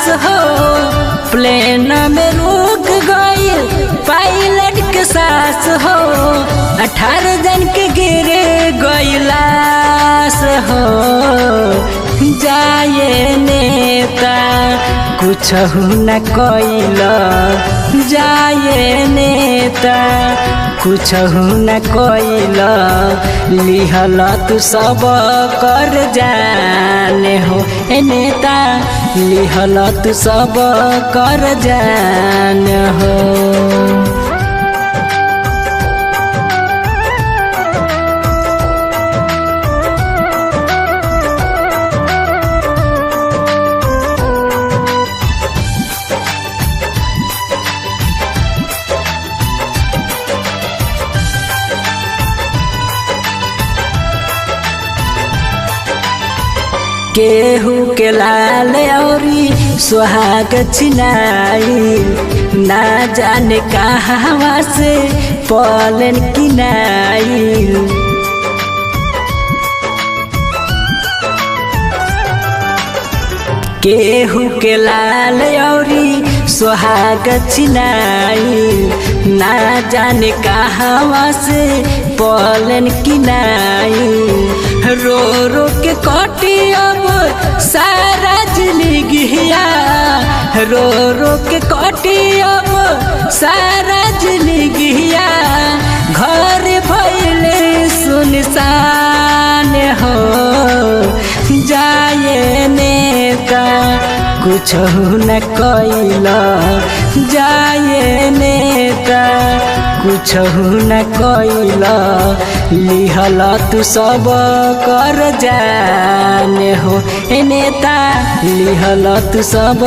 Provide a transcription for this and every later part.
पास हो, प्लेन में रुक गई पायलट के सास हो, 18 जन के गिरे गईलास हो। जाए नेता कुछ न कइला, जाए नेता कुछ न कइला, लिहल तू सब कर जाने हो। ए नेता लिहल तू सब कर जाने हो। केहू के लाल औरी सुहाग छिनाई, ना जाने कहाँ से पलन किनाई। केहू के लाल औरी सुहाग छिनाई, ना जाने कहाँ से पलन किनाई। रो रो के कटी अब सारा जिंदगिया, रो रो के कटी अब सारा जिंदगिया। घर भइले सुनसान हो, जाए नेता कुछ न कइला, जाए नेता कुछ न कइला, लिहल तू सब कर जाने हो। ए नेता लिहल तू सब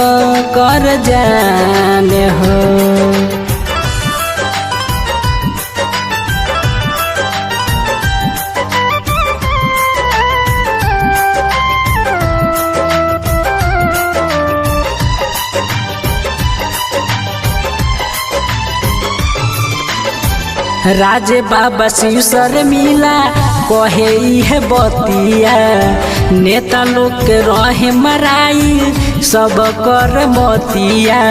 कर जाने हो। राजे बाबा शिव सर मिला कहे है बतिया, नेता लोग के रहे मराई सब कर मतिया।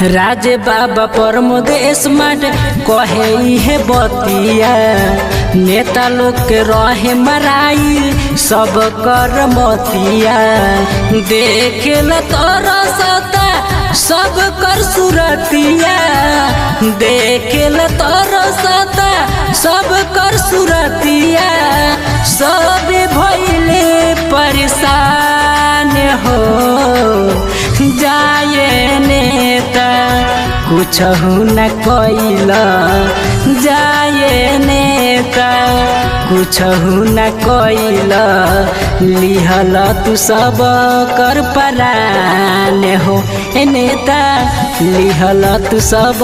राजे बाबा प्रमोद स्मार्ट कहे है बतिया, नेता लोग के रहे मराई सब कर मतिया। देखेल तोरा सता सब कर सुरतिया, देखेल तोरा सता सब कर सुरतिया। सब भइले परेशान हो, जाए नेता कुछ न कइला, जाए नेता कुछ न कइला, लिहल तू सब कर परान हो। ए नेता लिहल तू सब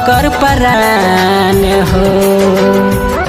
कर परान हो।